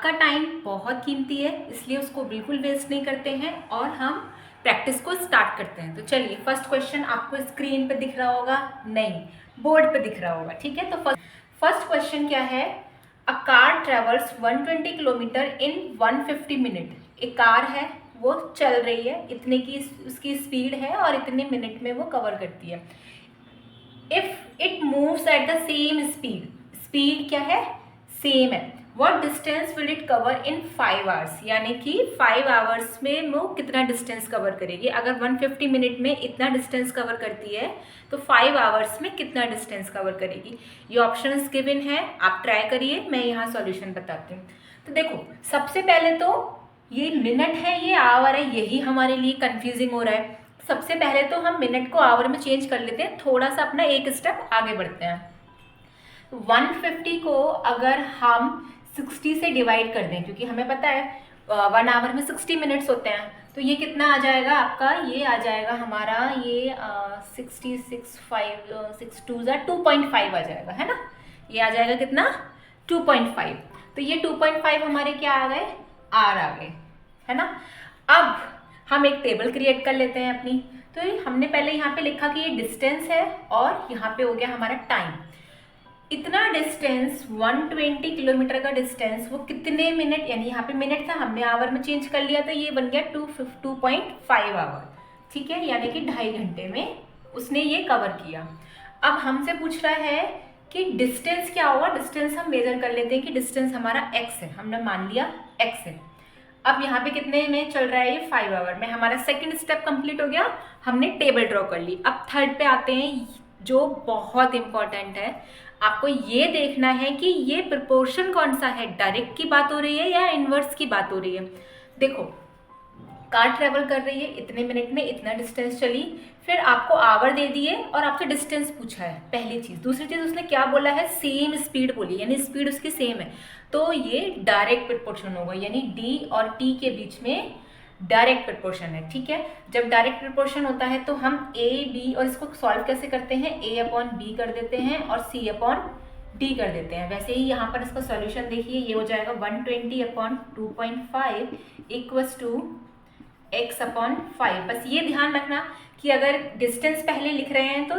आपका टाइम बहुत कीमती है, इसलिए उसको बिल्कुल वेस्ट नहीं करते हैं और हम प्रैक्टिस को स्टार्ट करते हैं। तो चलिए, फर्स्ट क्वेश्चन आपको स्क्रीन पे दिख रहा होगा, नहीं बोर्ड पे दिख रहा होगा, ठीक है। तो फर्स्ट क्वेश्चन क्या है, a car travels 120 kilometre in 150 minute. एक कार है, वो चल रही है, इतने की उसकी स्पीड है और इतने मिनट में वो कवर करती है। If it moves at the same speed, speed क्या है, सेम है, what distance will it cover in 5 hours, यानी कि 5 आवर्स में वो कितना डिस्टेंस कवर करेगी। अगर 150 मिनट में इतना डिस्टेंस कवर करती है तो 5 आवर्स में कितना डिस्टेंस कवर करेगी। ये ऑप्शंस गिवन है, आप ट्राई करिए, मैं यहाँ सॉल्यूशन बताती हूँ। तो देखो, सबसे पहले तो ये मिनट है, ये आवर है, यही हमारे लिए कंफ्यूजिंग हो रहा है। सबसे पहले तो हम मिनट को आवर में चेंज कर लेते हैं, थोड़ा सा अपना एक स्टेप आगे बढ़ते हैं। 150 को अगर हम 60 से डिवाइड कर दें, क्योंकि हमें पता है 1 आवर में 60 मिनट्स होते हैं, तो ये कितना आ जाएगा आपका, ये आ जाएगा हमारा ये 2.5 आ जाएगा, है ना। ये आ जाएगा कितना, 2.5। तो ये 2.5 हमारे क्या आ गए, आर आ गए, है ना। अब हम एक टेबल क्रिएट कर लेते हैं अपनी। तो हमने पहले यहाँ पे लिखा कि ये डिस्टेंस है और यहाँ पे हो गया हमारा टाइम। इतना डिस्टेंस 120 किलोमीटर का डिस्टेंस वो कितने मिनट, यानी यहाँ पे मिनट था, हमने आवर में चेंज कर लिया, तो ये बन गया 2.5 आवर, ठीक है, यानी कि 2.5 घंटे में उसने ये कवर किया। अब हमसे पूछ रहा है कि डिस्टेंस क्या होगा। डिस्टेंस हम मेजर कर लेते हैं कि डिस्टेंस हमारा x है, हमने मान लिया x है। अब यहाँ पे कितने में चल रहा है, ये 5 आवर में। हमारा सेकंड स्टेप कंप्लीट हो गया, हमने टेबल ड्रॉ कर ली। अब थर्ड पे आते हैं, जो बहुत इंपॉर्टेंट है। आपको ये देखना है कि ये प्रोपोर्शन कौन सा है, डायरेक्ट की बात हो रही है या इनवर्स की बात हो रही है। देखो, कार ट्रेवल कर रही है, इतने मिनट में इतना डिस्टेंस चली, फिर आपको आवर दे दिए और आपसे डिस्टेंस पूछा है, पहली चीज। दूसरी चीज उसने क्या बोला है, सेम स्पीड बोली, यानी स्पीड उसकी सेम है, तो ये डायरेक्ट प्रोपोर्शन होगा, यानी डी और टी के बीच में डायरेक्ट प्रोपोर्शन है, ठीक है। जब डायरेक्ट प्रोपोर्शन होता है तो हम ए बी, और इसको सॉल्व कैसे करते हैं, a अपॉन बी कर देते हैं और c अपॉन डी कर देते हैं। वैसे ही यहाँ पर इसका सॉल्यूशन देखिए, ये हो जाएगा 120 upon 2.5 equals to x upon 5। बस ये ध्यान रखना कि अगर डिस्टेंस पहले लिख रहे हैं तो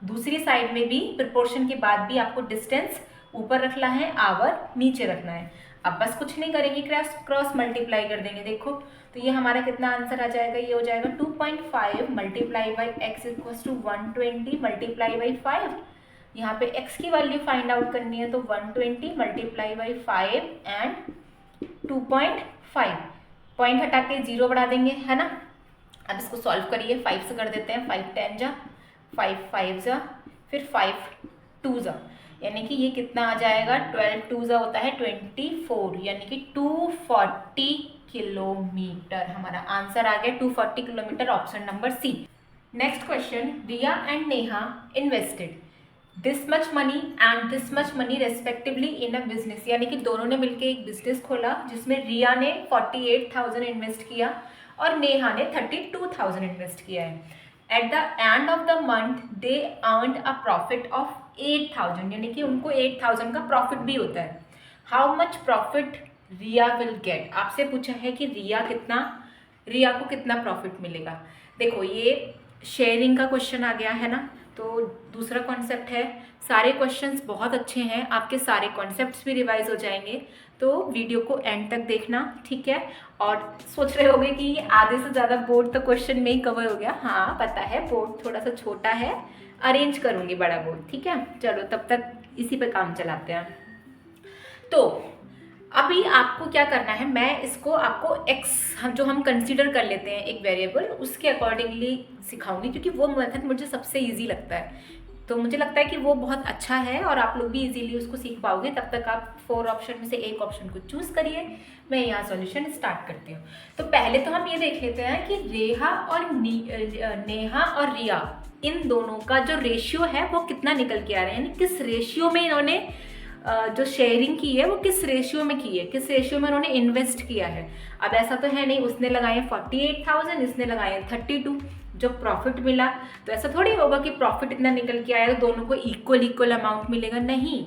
दूसरी साइड में भी प्रोपोर्शन के बाद भी आपको डिस्टेंस ऊपर रखना है, आवर नीचे रखना है। अब बस कुछ नहीं करेंगे, क्रॉस मल्टीप्लाई कर देंगे। देखो, तो ये हमारा कितना आंसर आ जाएगा, ये हो जाएगा 2.5 multiply by x equals to 120 multiply by 5। यहाँ पे x की वैल्यू फाइंड आउट करनी है, तो 120 मल्टीप्लाई बाई 5 एंड 2.5, पॉइंट हटा के 0 बढ़ा देंगे, है ना। अब इसको सॉल्व करिए, 5 से कर देते हैं, 5 10 जा, 5 5 जा, फिर 5 2 जा, यानी कि ये कितना आ जाएगा, 12 2 जा होता है 24, यानी कि 240 किलोमीटर। हमारा आंसर आ गया 240 kilometre, option number C. Next question, Riya and Neha invested this much money and this much money respectively in a business, यानी कि दोनों ने मिलकर एक बिजनेस खोला जिसमें रिया ने 48,000 इन्वेस्ट किया और नेहा ने 32,000 इन्वेस्ट किया है। At the end of the month they earned a profit of 8,000, यानी कि उनको 8,000 का प्रॉफिट भी होता है। How much profit Riya will get, आपसे पूछा है कि रिया को कितना प्रॉफिट मिलेगा। देखो, ये शेयरिंग का क्वेश्चन आ गया है ना, तो दूसरा कॉन्सेप्ट है। सारे क्वेश्चंस बहुत अच्छे हैं, आपके सारे कॉन्सेप्ट्स भी रिवाइज हो जाएंगे, तो वीडियो को एंड तक देखना, ठीक है। और सोच रहे होंगे कि आधे से ज़्यादा बोर्ड तो क्वेश्चन में ही कवर हो गया। हाँ पता है, बोर्ड थोड़ा सा छोटा है, अरेंज करूँगी बड़ा बोर्ड, ठीक है। चलो, तब तक इसी पे काम चलाते हैं। तो अभी आपको क्या करना है, मैं इसको आपको x जो हम कंसीडर कर लेते हैं एक वेरिएबल, उसके अकॉर्डिंगली सिखाऊंगी, क्योंकि वो मेथड मुझे सबसे इजी लगता है। तो मुझे लगता है कि वो बहुत अच्छा है और आप लोग भी इजीली उसको सीख पाओगे। तब तक आप 4 ऑप्शन में से एक ऑप्शन को चूज करिए। मैं यहाँ सॉल्यूशन स्टार्ट करती हूँ। तो पहले तो हम ये देख लेते हैं कि नेहा और रिया, इन दोनों का जो रेशियो है वो कितना निकल के आ रहा है, यानी किस रेशियो में इन्होंने जो शेयरिंग की है वो किस रेशियो में की है, किस रेशियो में उन्होंने इन्वेस्ट किया है। अब ऐसा तो है नहीं, उसने लगाए 48,000, इसने लगाए 32, जो प्रॉफिट मिला तो ऐसा थोड़ी होगा कि प्रॉफिट इतना निकल के आया तो दोनों को इक्वल अमाउंट मिलेगा, नहीं।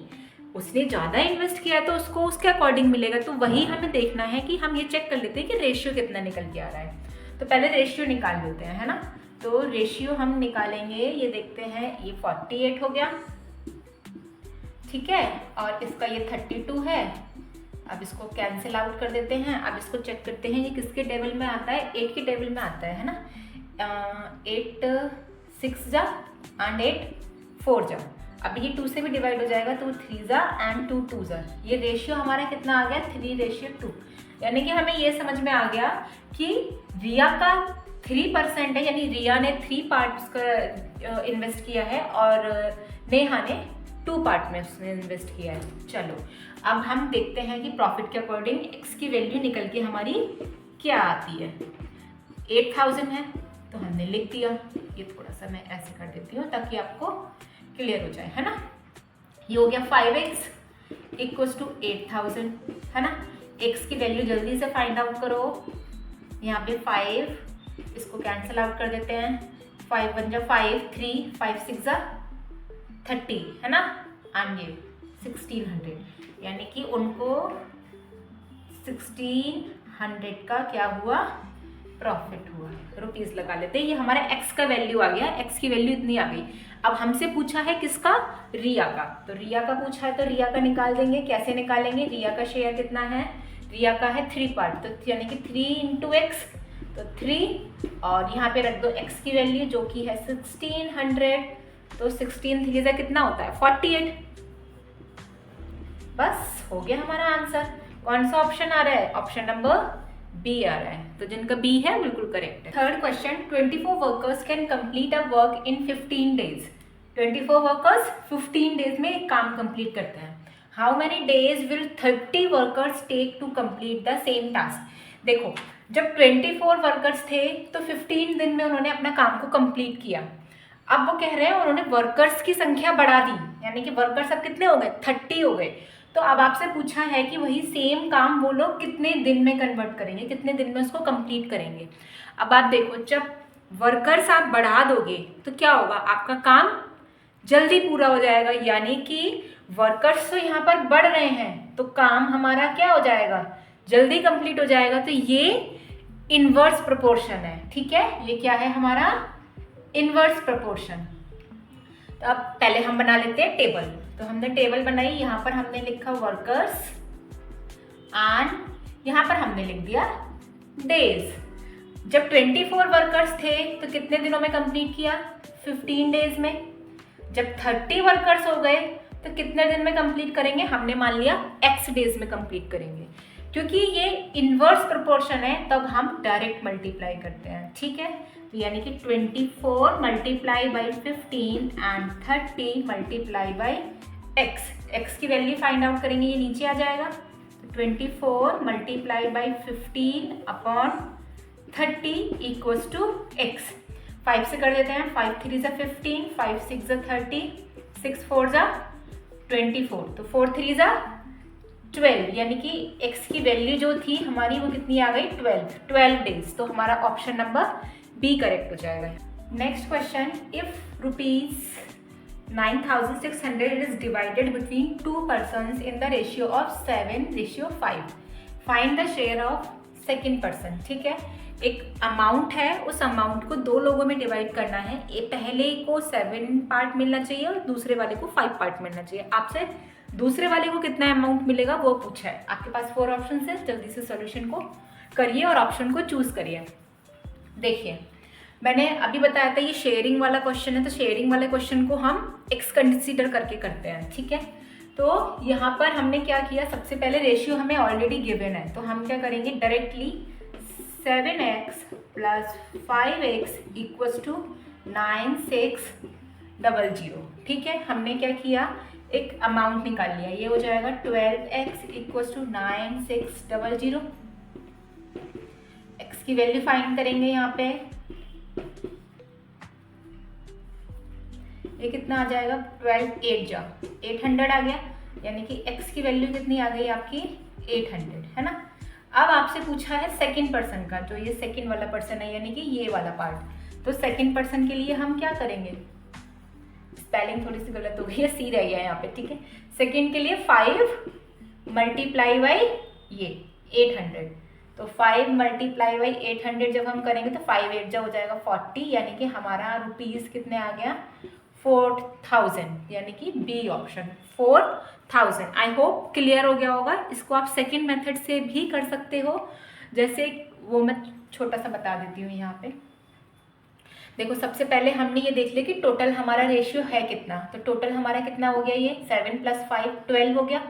उसने ज़्यादा इन्वेस्ट किया है तो उसको उसके अकॉर्डिंग मिलेगा। तो वही हमें देखना है कि हम ये चेक कर लेते हैं कि रेशियो कितना निकल के आ रहा है। तो पहले रेशियो निकाल लेते हैं, है ना। तो रेशियो हम निकालेंगे, ये देखते हैं, ये 48 हो गया, ठीक है, और इसका ये 32 है। अब इसको कैंसिल आउट कर देते हैं। अब इसको चेक करते हैं ये किसके टेबल में आता है, 8 के टेबल में आता है ना। 8 6 जा एंड 8 4 जा। अब ये 2 से भी डिवाइड हो जाएगा तो 3 जा एंड 2 2 जा। ये रेशियो हमारा कितना आ गया, 3:2। यानी कि हमें ये समझ में आ गया कि रिया का 3% है, यानी रिया ने 3 पार्ट्स का इन्वेस्ट किया है और नेहा ने 2 पार्ट में उसने इन्वेस्ट किया है। चलो अब हम देखते हैं कि प्रॉफिट के अकॉर्डिंग एक्स की वैल्यू निकल के हमारी क्या आती है। 8000 है तो हमने लिख दिया। ये थोड़ा सा मैं ऐसे कर देती हूँ ताकि आपको क्लियर हो जाए, है ना। ये हो गया 5x इक्वल्स टू 8000, है ना। x की वैल्यू जल्दी से फाइंड आउट करो। यहाँ पे 5, इसको कैंसिल आउट कर देते हैं। 5 1 जा 5, 3 5 6 जा 30, है ना, एंड ये 1600, यानी कि उनको 1600 का क्या हुआ, प्रॉफिट हुआ। रुपीस लगा लेते हैं। ये हमारा एक्स का वैल्यू आ गया, एक्स की वैल्यू इतनी आ गई। अब हमसे पूछा है किसका, रिया का। तो रिया का पूछा है तो रिया का निकाल देंगे। कैसे निकालेंगे, रिया का शेयर कितना है, रिया का है 3 पार्ट, तो यानी कि 3 × x, तो 3, और यहाँ पे रख दो x की वैल्यू जो कि है 1600, तो 16 3 से कितना होता है 48। बस हो गया हमारा आंसर। कौन सा ऑप्शन आ रहा है, ऑप्शन नंबर बी आ रहा है। तो जिनका बी है बिल्कुल करेक्ट है। Third question, 24 workers can complete a work in 15 days. 24 workers 15 days में एक काम कंप्लीट करते हैं। How many days will 30 workers take to complete the same task. देखो जब 24 वर्कर्स थे तो 15 दिन में उन्होंने अपना काम को कंप्लीट किया। अब वो कह रहे हैं उन्होंने वर्कर्स की संख्या बढ़ा दी, यानी कि वर्कर्स अब कितने हो गए, 30 हो गए। तो अब आपसे पूछा है कि वही सेम काम वो लोग कितने दिन में कन्वर्ट करेंगे, कितने दिन में उसको कंप्लीट करेंगे। अब आप देखो, जब वर्कर्स आप बढ़ा दोगे तो क्या होगा, आपका काम जल्दी पूरा हो जाएगा, यानी कि वर्कर्स तो यहाँ पर बढ़ रहे हैं तो काम हमारा क्या हो जाएगा, जल्दी कंप्लीट हो जाएगा। तो ये इनवर्स प्रोपोर्शन है, ठीक है, ये क्या है हमारा इनवर्स प्रोपोर्शन। तो अब पहले हम बना लेते हैं टेबल। तो हमने टेबल बनाई, यहाँ पर हमने लिखा वर्कर्स एंड यहाँ पर हमने लिख दिया डेज। जब 24 वर्कर्स थे तो कितने दिनों में कंप्लीट किया, 15 डेज में। जब 30 वर्कर्स हो गए तो कितने दिन में कंप्लीट करेंगे, हमने मान लिया x डेज में कंप्लीट करेंगे। क्योंकि ये इनवर्स प्रोपोर्शन है तब हम डायरेक्ट मल्टीप्लाई करते हैं, ठीक है। तो यानी कि 24 multiply by 15 and 30 multiply by x की वैल्यू फाइंड आउट करेंगे, ये नीचे आ जाएगा। तो 24 multiply by 15 upon 30 equals to x। 5 से कर देते हैं, 5 3 = 15, 5 6 = 30, 6 4 = 24, तो 4 3 = 12, यानी कि x की वैल्यू जो थी हमारी वो कितनी आ गई, 12 डेज। तो हमारा ऑप्शन नंबर बी करेक्ट हो जाएगा। Next question, if ₹9,600 is divided between 2 persons in the ratio of 7:5, find the share of second person। ठीक है, एक अमाउंट है, उस अमाउंट को 2 लोगों में डिवाइड करना है। ये पहले को 7 पार्ट मिलना चाहिए और दूसरे वाले को 5 पार्ट मिलना चाहिए। आपसे दूसरे वाले को कितना अमाउंट मिलेगा वो पूछा है। आपके पास 4 ऑप्शन है, जल्दी से सॉल्यूशन को करिए और ऑप्शन को चूज करिए। देखिए मैंने अभी बताया था ये शेयरिंग वाला क्वेश्चन है, तो शेयरिंग वाले क्वेश्चन को हम एक्स कंसिडर करके करते हैं, ठीक है। तो यहाँ पर हमने क्या किया, सबसे पहले रेशियो हमें ऑलरेडी गिवन है, तो हम क्या करेंगे डायरेक्टली 7x + 5x = 9600, ठीक है। हमने क्या किया, एक अमाउंट निकाल लिया, ये हो जाएगा 12x = 9600। x की वैल्यू फाइंड करेंगे यहाँ पे, ये कितना आ जाएगा, 12 8 जा 800 आ गया, यानी कि x की वैल्यू कितनी आ गई आपकी 800, है ना। अब आपसे पूछा है सेकंड पर्सन का, जो ये सेकंड वाला पर्सन है, यानी कि ये वाला पार्ट। तो सेकंड पर्सन के लिए हम क्या करेंगे, स्पेलिंग थोड़ी सी गलत हो गई है, सी रह गया है यहाँ पे, ठीक है। सेकंड के लिए 5 मल्टीप्लाई बाई ये 800, तो 5 मल्टीप्लाई बाई 800 जब हम करेंगे तो 5 8 जो हो जाएगा 40, यानी कि हमारा रुपीज़ कितने आ गया 4000, यानी कि B option 4000। I hope clear हो गया होगा। इसको आप सेकंड मेथड से भी कर सकते हो, जैसे वो मैं छोटा सा बता देती हूँ यहाँ पे। देखो सबसे पहले हमने ये देख लिया कि टोटल हमारा रेशियो है कितना, तो टोटल हमारा कितना हो गया, ये 7 + 5 12 हो गया।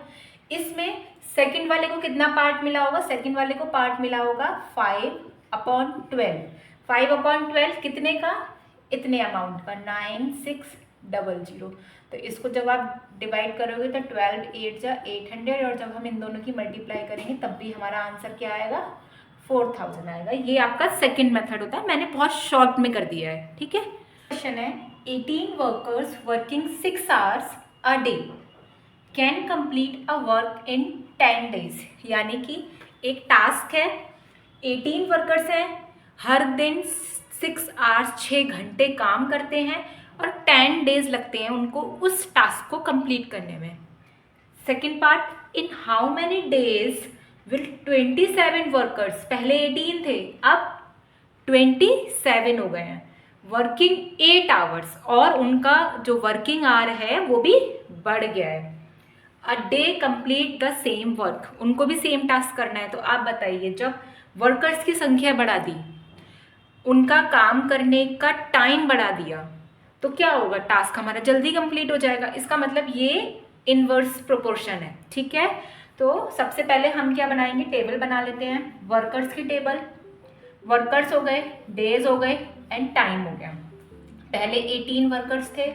इसमें सेकंड वाले को कितना पार्ट मिला होगा, सेकंड वाले को पार्ट मिला होगा 5/12। 5/12 कितने का, इतने अमाउंट का 9600। तो इसको जब आप डिवाइड करोगे तो 12 8 जा 800, और जब हम इन दोनों की मल्टीप्लाई करेंगे तब भी हमारा आंसर क्या आएगा 4000 आएगा। ये आपका सेकंड मेथड होता है, मैंने बहुत शॉर्ट में कर दिया है, ठीक है। क्वेश्चन है 18 workers working 6 hours a day can complete a work in 10 days, यानी कि एक टास्क है, 18 वर्कर्स हैं, हर दिन 6 hours 6 घंटे काम करते हैं और 10 days लगते हैं उनको उस टास्क को कंप्लीट करने में। Second part, in how many days will 27 workers, पहले 18 थे अब 27 हो गए हैं, वर्किंग 8 hours, और उनका जो वर्किंग आवर है वो भी बढ़ गया है। A day complete the same work, उनको भी सेम टास्क करना है। तो आप बताइए, जब वर्कर्स की संख्या बढ़ा दी, उनका काम करने का टाइम बढ़ा दिया, तो क्या होगा, टास्क हमारा जल्दी कंप्लीट हो जाएगा। इसका मतलब ये इनवर्स प्रोपोर्शन है, ठीक है। तो सबसे पहले हम क्या बनाएंगे, टेबल बना लेते हैं, वर्कर्स की टेबल। वर्कर्स हो गए, डेज हो गए एंड टाइम हो गया। पहले 18 वर्कर्स थे,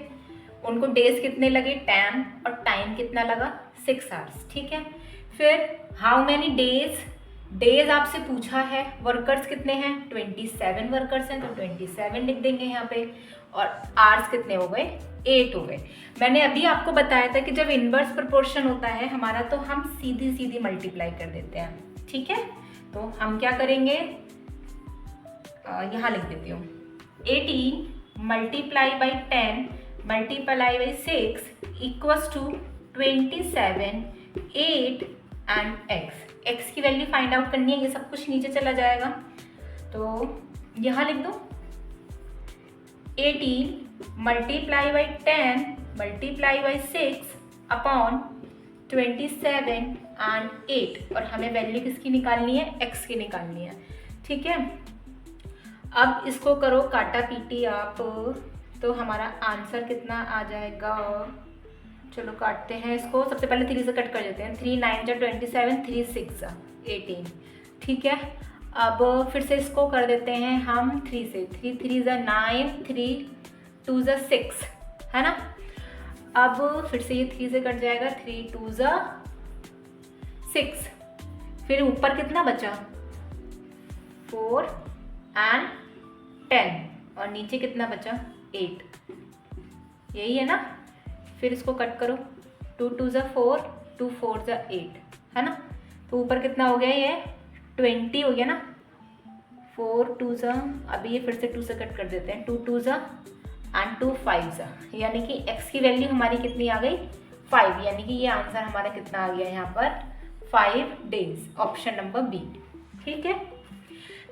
उनको डेज कितने लगे 10, और टाइम कितना लगा 6 hours, ठीक है। फिर हाउ मैनी डेज, डेज आपसे पूछा है, वर्कर्स कितने हैं 27 वर्कर्स हैं, तो 27 लिख देंगे यहाँ पे, और आवर्स कितने हो गए 8 हो गए। मैंने अभी आपको बताया था कि जब इनवर्स प्रोपोर्शन होता है हमारा, तो हम सीधी सीधी मल्टीप्लाई कर देते हैं, ठीक है। तो हम क्या करेंगे, यहाँ लिख देती हूँ, 18 multiply by 10 multiply by 6 equals to 27, 8 and x की वैल्यू फाइंड आउट करनी है। ये सब कुछ नीचे चला जाएगा, तो यहाँ लिख दो 18 multiply by 10 multiply by 6 upon 27 and 8, और हमें वैल्यू किसकी निकालनी है, एक्स की निकालनी है, ठीक है। अब इसको करो काटा पीटी आप, तो हमारा आंसर कितना आ जाएगा, चलो काटते हैं इसको। सबसे पहले 3 से कट कर देते हैं, 3 9 जा 27, 3 6 जा 18, ठीक है। अब फिर से इसको कर देते हैं हम 3 से, 3 3 जा 9, 3 2 जा 6, है ना। अब फिर से ये 3 से कट जाएगा, 3 2 जा 6, फिर ऊपर कितना बचा 4 एंड 10, और नीचे कितना बचा 8, यही है ना। फिर इसको कट करो, 2 2 जा 4, 2 4 जा 8, है ना। तो ऊपर कितना हो गया, ये 20 हो गया ना, 4 2 जा, अभी ये फिर से 2 से कट कर देते हैं, 2 2 जा एंड 2 5 जा, यानी कि x की वैल्यू हमारी कितनी आ गई 5, यानी कि ये आंसर हमारा कितना आ गया यहाँ पर 5 days, ऑप्शन नंबर बी, ठीक है।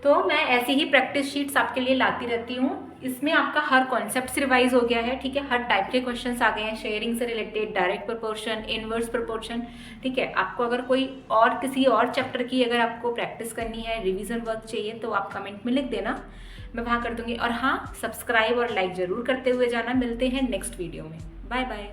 तो मैं ऐसी ही प्रैक्टिस शीट्स आपके लिए लाती रहती हूँ, इसमें आपका हर कॉन्सेप्ट रिवाइज हो गया है, ठीक है। हर टाइप के क्वेश्चंस आ गए हैं, शेयरिंग से related, direct proportion, inverse proportion, ठीक है। आपको अगर कोई और किसी और चैप्टर की अगर आपको प्रैक्टिस करनी है, रिवीजन वर्क चाहिए, तो आप कमेंट में लिख देना, मैं वहाँ कर दूँगी। और हाँ, सब्सक्राइब और लाइक ज़रूर करते हुए जाना। मिलते हैं नेक्स्ट वीडियो में, बाय बाय।